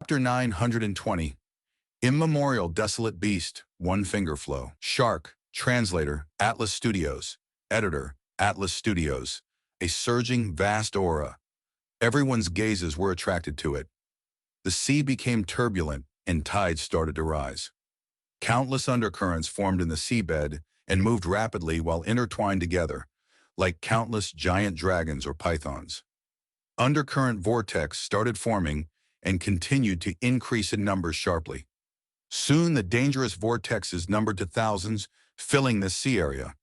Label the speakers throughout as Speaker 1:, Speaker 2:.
Speaker 1: Chapter 920, Immemorial Desolate Beast, One Finger Flow. Shark, translator, Atlas Studios. Editor, Atlas Studios. A surging, vast aura. Everyone's gazes were attracted to it. The sea became turbulent, and tides started to rise. Countless undercurrents formed in the seabed and moved rapidly while intertwined together, like countless giant dragons or pythons. Undercurrent vortex started forming and continued to increase in numbers sharply. Soon the dangerous vortexes numbered to thousands, filling the sea area.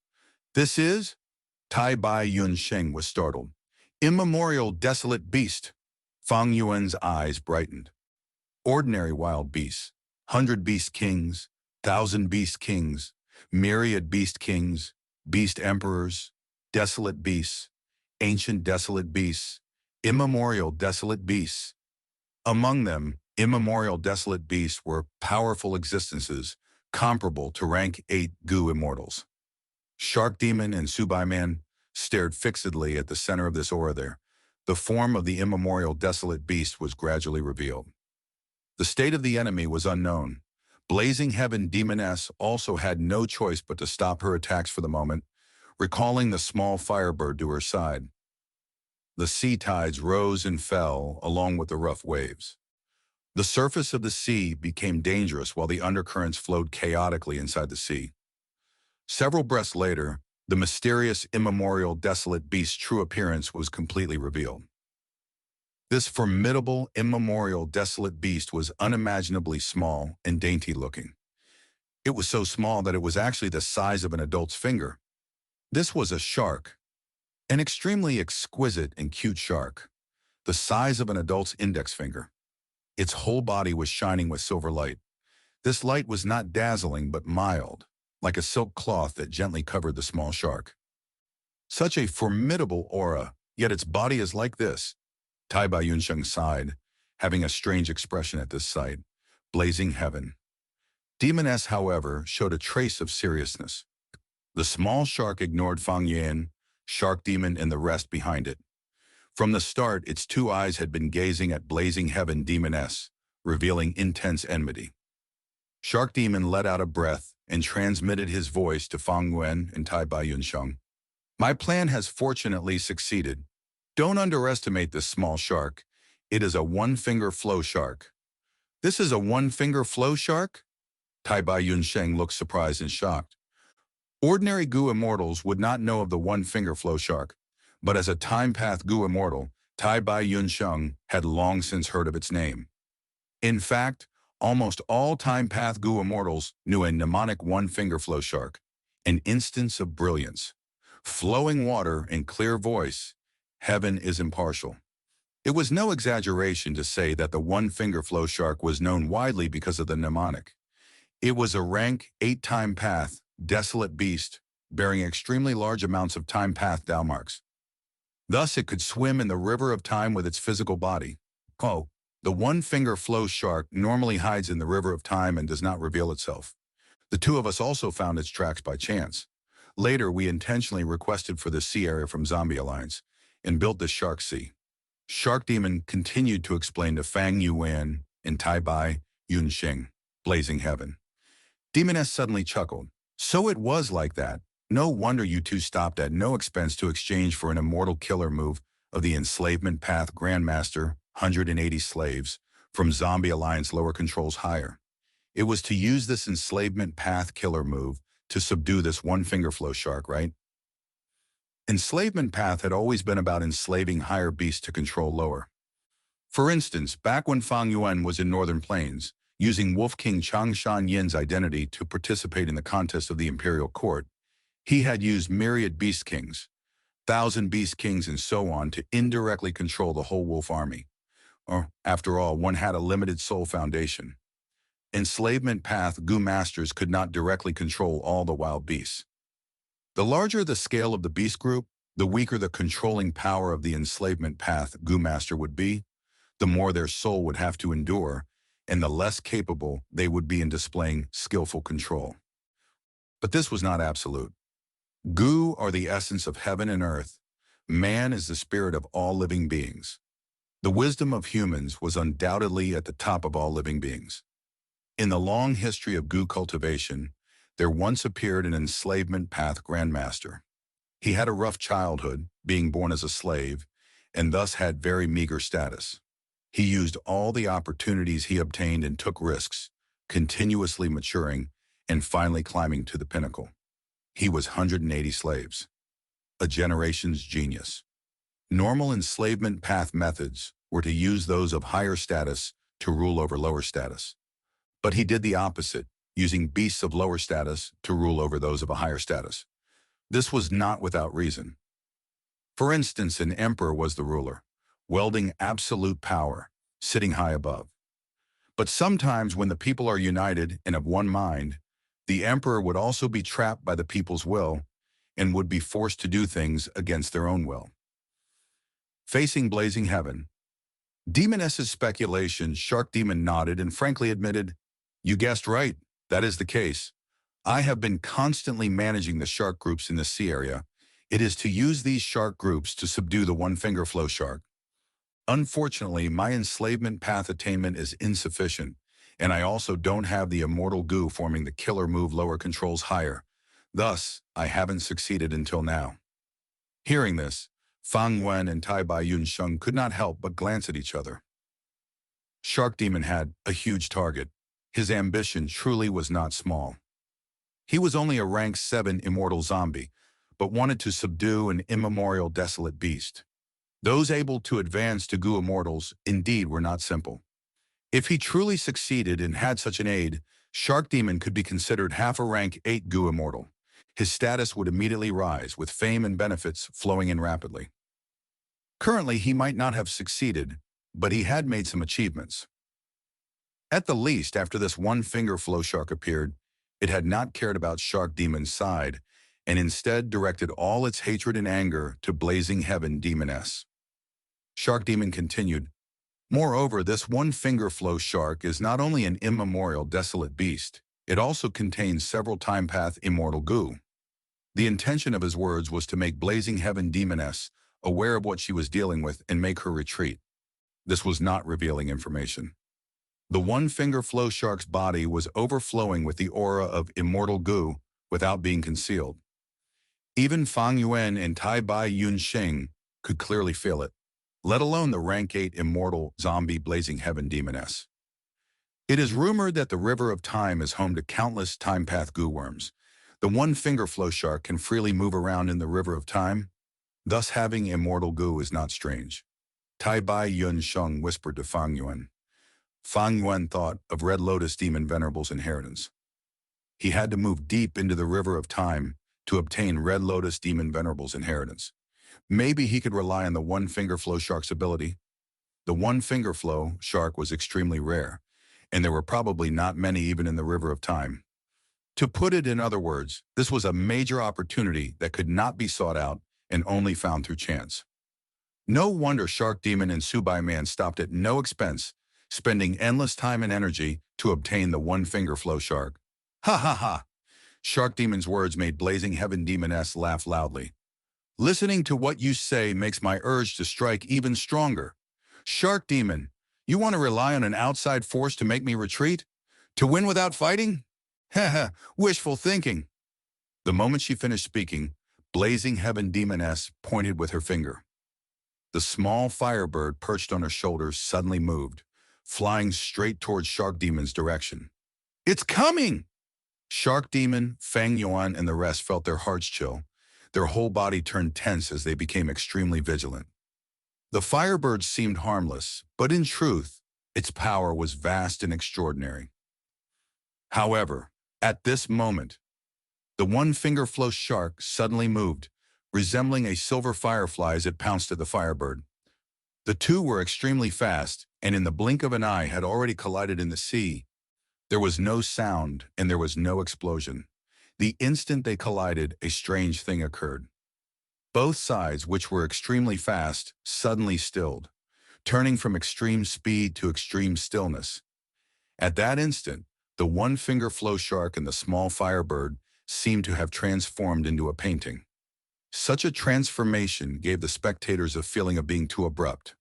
Speaker 1: This is? Tai Bai Yun Sheng was startled. Immemorial desolate beast. Fang Yuan's eyes brightened. Ordinary wild beasts, 100 beast kings, 1,000 beast kings, myriad beast kings, beast emperors, desolate beasts, ancient desolate beasts, immemorial desolate beasts. Among them, immemorial desolate beasts were powerful existences comparable to rank 8 Gu immortals. Shark Demon and Subai Man stared fixedly at the center of this aura there. The form of the immemorial desolate beast was gradually revealed. The state of the enemy was unknown. Blazing Heaven Demoness also had no choice but to stop her attacks for the moment, recalling the small firebird to her side. The sea tides rose and fell along with the rough waves. The surface of the sea became dangerous while the undercurrents flowed chaotically inside the sea. Several breaths later, the mysterious immemorial desolate beast's true appearance was completely revealed. This formidable immemorial desolate beast was unimaginably small and dainty-looking. It was so small that it was actually the size of an adult's finger. This was a shark, an extremely exquisite and cute shark, the size of an adult's index finger. Its whole body was shining with silver light. This light was not dazzling but mild, like a silk cloth that gently covered the small shark. Such a formidable aura, yet its body is like this. Tai Bai Yunsheng sighed, having a strange expression at this sight. Blazing Heaven. Demoness, however, showed a trace of seriousness. The small shark ignored Fang Yan, Shark Demon, and the rest behind it. From the start, its two eyes had been gazing at Blazing Heaven Demoness, revealing intense enmity. Shark Demon let out a breath and transmitted his voice to Fang Yuan and Tai Bai Yunsheng. My plan has fortunately succeeded. Don't underestimate this small shark. It is a one-finger flow shark. This is a one-finger flow shark? Tai Bai Yunsheng looked surprised and shocked. Ordinary Gu immortals would not know of the one-finger flow shark, but as a time-path Gu immortal, Tai Bai Yunsheng had long since heard of its name. In fact, almost all time-path Gu immortals knew a mnemonic one-finger flow shark, an instance of brilliance. Flowing water and clear voice, heaven is impartial. It was no exaggeration to say that the one-finger flow shark was known widely because of the mnemonic. It was a rank 8-time path, desolate beast, bearing extremely large amounts of time path Dao marks. Thus it could swim in the river of time with its physical body. The one-finger flow shark normally hides in the river of time and does not reveal itself. The two of us also found its tracks by chance. Later, we intentionally requested for this sea area from Zombie Alliance and built this shark sea. Shark Demon continued to explain to Fang Yuan and Tai Bai Yunsheng, Blazing Heaven. Demoness suddenly chuckled. So it was like that. No wonder you two stopped at no expense to exchange for an immortal killer move of the enslavement path Grandmaster, 180 slaves, from Zombie Alliance lower controls higher. It was to use this enslavement path killer move to subdue this one-finger flow shark, right? Enslavement path had always been about enslaving higher beasts to control lower. For instance, back when Fang Yuan was in Northern Plains, using Wolf King Changshan Yin's identity to participate in the contest of the Imperial Court, he had used myriad beast kings, 1,000 beast kings and so on to indirectly control the whole wolf army. Or, after all, one had a limited soul foundation. Enslavement path Gu masters could not directly control all the wild beasts. The larger the scale of the beast group, the weaker the controlling power of the enslavement path Gu master would be, the more their soul would have to endure, and the less capable they would be in displaying skillful control. But this was not absolute. Gu are the essence of heaven and earth. Man is the spirit of all living beings. The wisdom of humans was undoubtedly at the top of all living beings. In the long history of goo cultivation, there once appeared an enslavement path grandmaster. He had a rough childhood, being born as a slave, and thus had very meager status. He used all the opportunities he obtained and took risks, continuously maturing and finally climbing to the pinnacle. He was 180 slaves, a generation's genius. Normal enslavement path methods were to use those of higher status to rule over lower status. But he did the opposite, using beasts of lower status to rule over those of a higher status. This was not without reason. For instance, an emperor was the ruler, wielding absolute power, sitting high above. But sometimes when the people are united and of one mind, the emperor would also be trapped by the people's will and would be forced to do things against their own will. Facing blazing heaven, Demoness's speculation, Shark Demon nodded and frankly admitted, "You guessed right, that is the case. I have been constantly managing the shark groups in the sea area. It is to use these shark groups to subdue the one-finger flow shark. Unfortunately, my enslavement path attainment is insufficient, and I also don't have the immortal goo forming the killer move lower controls higher. Thus, I haven't succeeded until now." Hearing this, Fang Wen and Tai Bai Yun Sheng could not help but glance at each other. Shark Demon had a huge target. His ambition truly was not small. He was only a rank 7 immortal zombie, but wanted to subdue an immemorial desolate beast. Those able to advance to goo immortals indeed were not simple. If he truly succeeded and had such an aid, Shark Demon could be considered half a rank 8 goo immortal. His status would immediately rise, with fame and benefits flowing in rapidly. Currently, he might not have succeeded, but he had made some achievements. At the least, after this one-finger flow shark appeared, it had not cared about Shark Demon's side, and instead directed all its hatred and anger to blazing heaven Demoness. Shark Demon continued, "Moreover, this one-finger flow shark is not only an immemorial desolate beast, it also contains several time path immortal goo." The intention of his words was to make blazing heaven Demoness aware of what she was dealing with and make her retreat. This was not revealing information. The one-finger flow shark's body was overflowing with the aura of immortal goo without being concealed. Even Fang Yuan and Tai Bai Yun Sheng could clearly feel it, let alone the rank 8 immortal zombie blazing heaven Demoness. It is rumored that the River of Time is home to countless time path goo worms. The one-finger flow shark can freely move around in the River of Time. Thus having immortal goo is not strange. Tai Bai Yun Sheng whispered to Fang Yuan. Fang Yuan thought of Red Lotus Demon Venerable's inheritance. He had to move deep into the River of Time to obtain Red Lotus Demon Venerable's inheritance. Maybe he could rely on the one-finger flow shark's ability. The one-finger flow shark was extremely rare, and there were probably not many even in the River of Time. To put it in other words, this was a major opportunity that could not be sought out and only found through chance. No wonder Shark Demon and Subai Man stopped at no expense, spending endless time and energy to obtain the one-finger flow shark. Ha ha ha! Shark Demon's words made blazing heaven Demoness laugh loudly. "Listening to what you say makes my urge to strike even stronger. Shark Demon, you want to rely on an outside force to make me retreat? To win without fighting? Heh, wishful thinking." The moment she finished speaking, blazing heaven Demoness pointed with her finger. The small firebird perched on her shoulders suddenly moved, flying straight towards Shark Demon's direction. "It's coming!" Shark Demon, Fang Yuan, and the rest felt their hearts chill. Their whole body turned tense as they became extremely vigilant. The firebird seemed harmless, but in truth, its power was vast and extraordinary. However, at this moment, the one-finger flow shark suddenly moved, resembling a silver firefly as it pounced at the firebird. The two were extremely fast, and in the blink of an eye had already collided in the sea. There was no sound, and there was no explosion. The instant they collided, a strange thing occurred. Both sides, which were extremely fast, suddenly stilled, turning from extreme speed to extreme stillness. At that instant, the one-finger flow shark and the small firebird seemed to have transformed into a painting. Such a transformation gave the spectators a feeling of being too abrupt.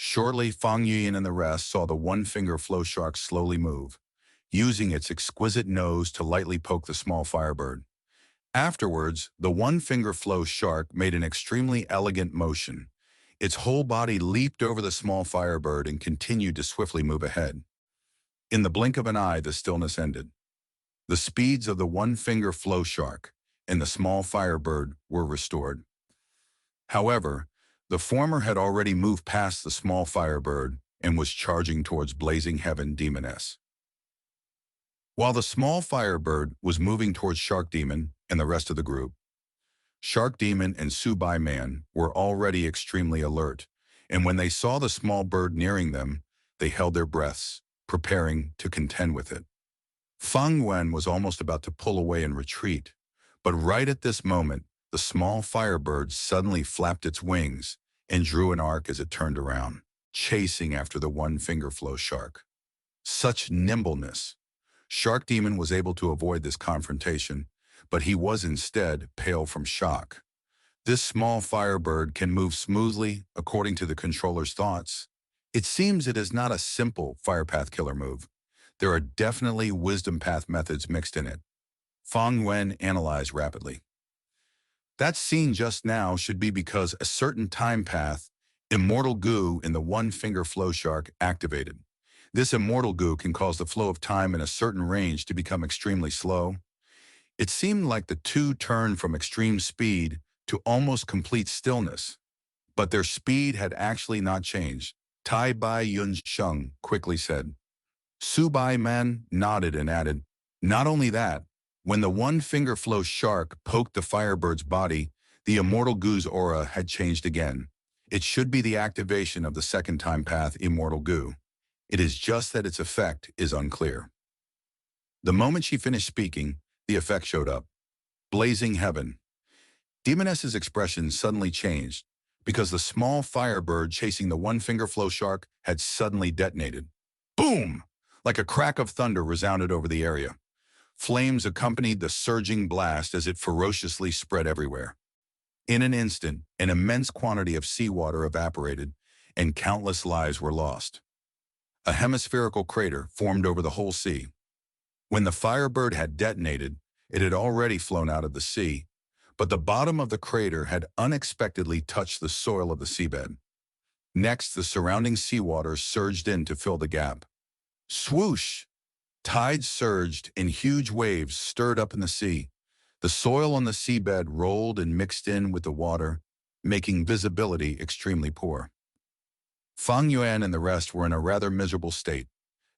Speaker 1: Shortly, Fang Yuan and the rest saw the one-finger flow shark slowly move, using its exquisite nose to lightly poke the small firebird. Afterwards, the one-finger flow shark made an extremely elegant motion. Its whole body leaped over the small firebird and continued to swiftly move ahead. In the blink of an eye, the stillness ended. The speeds of the one-finger flow shark and the small firebird were restored. However, the former had already moved past the small firebird and was charging towards Blazing Heaven Demoness. While the small firebird was moving towards Shark Demon and the rest of the group, Shark Demon and Subai Man were already extremely alert, and when they saw the small bird nearing them, they held their breaths, preparing to contend with it. Fang Wen was almost about to pull away and retreat, but right at this moment, the small firebird suddenly flapped its wings and drew an arc as it turned around, chasing after the one-finger flow shark. Such nimbleness! Shark Demon was able to avoid this confrontation, but he was instead pale from shock. This small firebird can move smoothly according to the controller's thoughts. It seems it is not a simple firepath killer move. There are definitely wisdom path methods mixed in it. Fang Wen analyzed rapidly. That scene just now should be because a certain time path, immortal goo in the one-finger flow shark, activated. This immortal goo can cause the flow of time in a certain range to become extremely slow. It seemed like the two turned from extreme speed to almost complete stillness, but their speed had actually not changed. Tai Bai Yun Sheng quickly said. Su Bai Man nodded and added, not only that, when the one-finger flow shark poked the firebird's body, the immortal goo's aura had changed again. It should be the activation of the second time path immortal goo. It is just that its effect is unclear. The moment she finished speaking, the effect showed up. Blazing Heaven. Demoness's expression suddenly changed because the small firebird chasing the one-finger flow shark had suddenly detonated. Boom! Like a crack of thunder resounded over the area. Flames accompanied the surging blast as it ferociously spread everywhere. In an instant, an immense quantity of seawater evaporated, and countless lives were lost. A hemispherical crater formed over the whole sea. When the firebird had detonated, it had already flown out of the sea, but the bottom of the crater had unexpectedly touched the soil of the seabed. Next, the surrounding seawater surged in to fill the gap. Swoosh! Tides surged and huge waves stirred up in the sea. The soil on the seabed rolled and mixed in with the water, making visibility extremely poor. Fang Yuan and the rest were in a rather miserable state.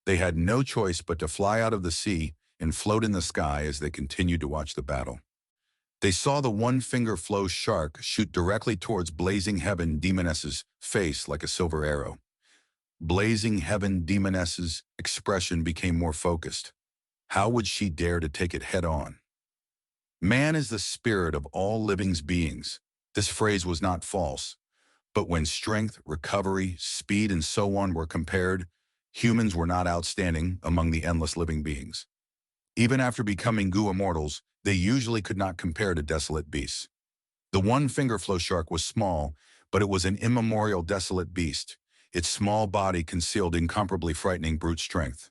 Speaker 1: They had no choice but to fly out of the sea and float in the sky as they continued to watch the battle. They saw the one-finger flow shark shoot directly towards Blazing Heaven Demoness's face like a silver arrow. Blazing Heaven Demoness's expression became more focused. How would she dare to take it head-on? Man is the spirit of all living beings. This phrase was not false. But when strength, recovery, speed, and so on were compared, humans were not outstanding among the endless living beings. Even after becoming goo immortals, they usually could not compare to desolate beasts. The one-finger flow shark was small, but it was an immemorial desolate beast. Its small body concealed incomparably frightening brute strength.